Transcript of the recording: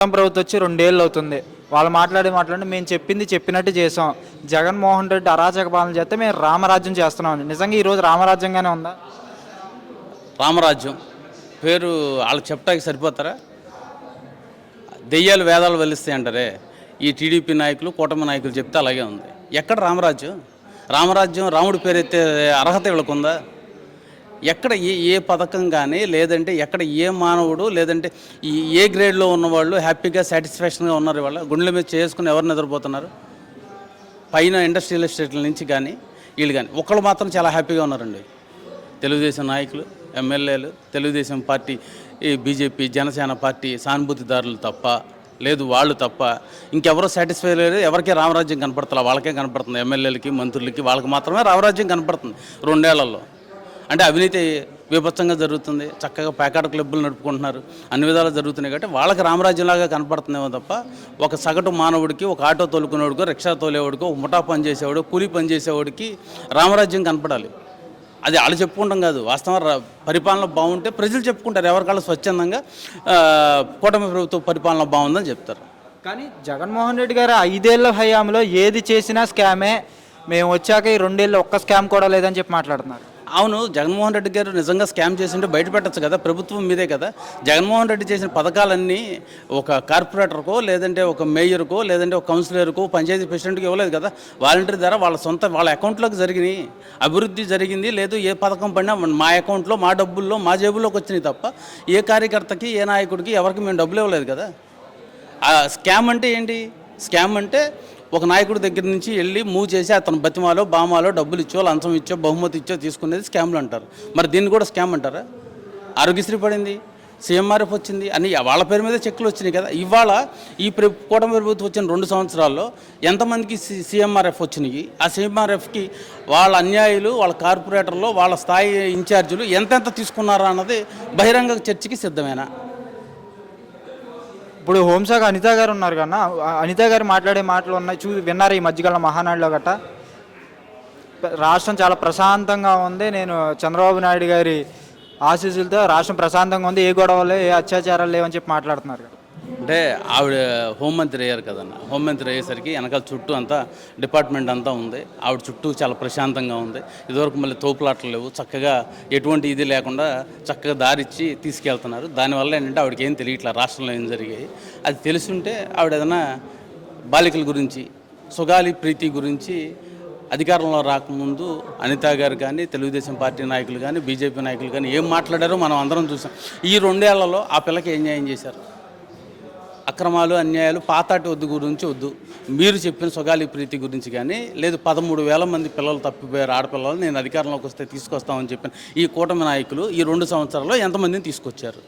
ప్రభుత్వం వచ్చి 2 ఏళ్ళు అవుతుంది. వాళ్ళు మాట్లాడి మేము చెప్పింది చెప్పినట్టు చేసాం. జగన్మోహన్ రెడ్డి అరాచక పాలన చేస్తే మేము రామరాజ్యం చేస్తున్నాం. నిజంగా ఈరోజు రామరాజ్యంగానే ఉందా? రామరాజ్యం పేరు వాళ్ళకి చెప్పడానికి సరిపోతారా? దెయ్యాలు వేదాలు వెలిస్తాయి అంటారే, ఈ టీడీపీ నాయకులు కూటమి నాయకులు చెప్తే అలాగే ఉంది. ఎక్కడ రామరాజ్యం? రామరాజ్యం రాముడి పేరెత్తే అర్హత వీళ్ళకు ఉందా? ఎక్కడ ఏ పథకం కానీ, లేదంటే ఎక్కడ ఏ మానవుడు, లేదంటే ఏ గ్రేడ్లో ఉన్నవాళ్ళు హ్యాపీగా సాటిస్ఫాక్షన్గా ఉన్నారు? వాళ్ళ గుండెల మీద చేసుకుని ఎవరు నిద్రపోతున్నారు? పైన ఇండస్ట్రియల్ ఎస్టేట్ల నుంచి కానీ వీళ్ళు కానీ ఒకళ్ళు మాత్రం చాలా హ్యాపీగా ఉన్నారండి. తెలుగుదేశం నాయకులు, ఎమ్మెల్యేలు, తెలుగుదేశం పార్టీ, ఈ బీజేపీ, జనసేన పార్టీ సానుభూతిదారులు తప్ప, లేదు వాళ్ళు తప్ప ఇంకెవరో సాటిస్ఫై లేదు. ఎవరికీ రామరాజ్యం కనపడుతుంది, వాళ్ళకే కనపడుతుంది. ఎమ్మెల్యేలకి, మంత్రులకి, వాళ్ళకి మాత్రమే రామరాజ్యం కనపడుతుంది 2 ఏళ్లలో. అంటే అవినీతి విభత్సంగా జరుగుతుంది, చక్కగా ప్యాకెట్ క్లబ్బులు నడుపుకుంటున్నారు, అన్ని విధాలు జరుగుతున్నాయి. కాబట్టి వాళ్ళకి రామరాజ్యంలాగా కనపడుతుందేమో తప్ప ఒక సగటు మానవుడికి, ఒక ఆటో తోలుకునేవాడికో, రిక్షా తోలేవాడికో, ఒక ముఠా పని చేసేవాడు, కూలీ పని చేసేవాడికి రామరాజ్యం కనపడాలి. అది వాళ్ళు చెప్పుకుంటాం కాదు. వాస్తవం పరిపాలన బాగుంటే ప్రజలు చెప్పుకుంటారు. ఎవరికాళ్ళు స్వచ్ఛందంగా కూటమి ప్రభుత్వ పరిపాలన బాగుందని చెప్తారు. కానీ జగన్మోహన్ రెడ్డి గారు 5 ఏళ్ల హయాంలో ఏది చేసినా స్కామే, మేము వచ్చాక ఈ 2 ఏళ్ళు ఒక్క స్కామ్ కూడా లేదని చెప్పి మాట్లాడుతున్నారు. అవును, జగన్మోహన్ రెడ్డి గారు నిజంగా స్కామ్ చేసింటే బయట పెట్టచ్చు కదా, ప్రభుత్వం మీదే కదా. జగన్మోహన్ రెడ్డి చేసిన పథకాలన్నీ ఒక కార్పొరేటర్కో, లేదంటే ఒక మేయర్కో, లేదంటే ఒక కౌన్సిలర్కో, పంచాయతీ ప్రెసిడెంట్కి ఇవ్వలేదు కదా. వాలంటీర్ ద్వారా వాళ్ళ అకౌంట్లోకి జరిగినాయి, అభివృద్ధి జరిగింది. లేదు ఏ పథకం పడినా మా అకౌంట్లో, మా డబ్బుల్లో, మా జేబుల్లోకి వచ్చినాయి తప్ప ఏ కార్యకర్తకి, ఏ నాయకుడికి, ఎవరికి మేము డబ్బులు ఇవ్వలేదు కదా. ఆ స్కామ్ అంటే ఏంటి? స్కామ్ అంటే ఒక నాయకుడి దగ్గర నుంచి వెళ్ళి మూవ్ చేసి అతను బతిమాలో, బామాలో డబ్బులు ఇచ్చో, లంచం ఇచ్చో, బహుమతి ఇచ్చో తీసుకునేది స్కామ్లు అంటారు. మరి దీన్ని కూడా స్కామ్ అంటారా? ఆరోగ్యశ్రీ పడింది, సీఎంఆర్ఎఫ్ వచ్చింది, అన్ని వాళ్ళ పేరు మీద చెక్కులు వచ్చినాయి కదా. ఇవాళ ఈ కూటమి ప్రభుత్వం వచ్చిన 2 సంవత్సరాల్లో ఎంతమందికి సీఎంఆర్ఎఫ్ వచ్చినాయి? ఆ సీఎంఆర్ఎఫ్కి వాళ్ళ అన్యాయులు, వాళ్ళ కార్పొరేటర్లు, వాళ్ళ స్థాయి ఇన్ఛార్జీలు ఎంతెంత తీసుకున్నారా అన్నది బహిరంగ చర్చకి సిద్ధమేనా? ఇప్పుడు హోంశాఖ అనిత గారు ఉన్నారు కన్నా, అనిత గారు మాట్లాడే మాటలు ఉన్నాయి, విన్నారు ఈ మధ్యకాలం మహానాడులో గట్ట. రాష్ట్రం చాలా ప్రశాంతంగా ఉంది, నేను చంద్రబాబు నాయుడు గారి ఆశీస్సులతో రాష్ట్రం ప్రశాంతంగా ఉంది, ఏ గొడవలు, ఏ అత్యాచారాలు లేవని చెప్పి మాట్లాడుతున్నారు. అంటే ఆవిడ హోంమంత్రి అయ్యారు కదన్న. హోంమంత్రి అయ్యేసరికి వెనకాల చుట్టూ అంతా డిపార్ట్మెంట్ అంతా ఉంది. ఆవిడ చుట్టూ చాలా ప్రశాంతంగా ఉంది. ఇదివరకు మళ్ళీ తోపులాటలు లేవు, చక్కగా ఎటువంటి ఇది లేకుండా చక్కగా దారిచ్చి తీసుకెళ్తున్నారు. దానివల్ల ఏంటంటే ఆవిడకి ఏం తెలియట్లా రాష్ట్రంలో ఏం జరిగాయి. అది తెలుసుంటే ఆవిడ ఏదైనా బాలికల గురించి, సుగాలి ప్రీతి గురించి అధికారంలో రాకముందు అనిత గారు కానీ, తెలుగుదేశం పార్టీ నాయకులు కానీ, బీజేపీ నాయకులు కానీ ఏం మాట్లాడారో మనం అందరం చూసాం. ఈ 2 ఏళ్లలో ఆ పిల్లకి ఏం న్యాయం చేశారు? అక్రమాలు, అన్యాయాలు, పాతాటి వద్దు గురించి వద్దు, మీరు చెప్పిన సుగాలి ప్రీతి గురించి కానీ, లేదు 13,000 మంది పిల్లలు తప్పిపోయారు, ఆడపిల్లలు, నేను అధికారంలోకి వస్తే తీసుకొస్తామని చెప్పిన ఈ కూటమి నాయకులు ఈ 2 సంవత్సరాల్లో ఎంతమందిని తీసుకొచ్చారు?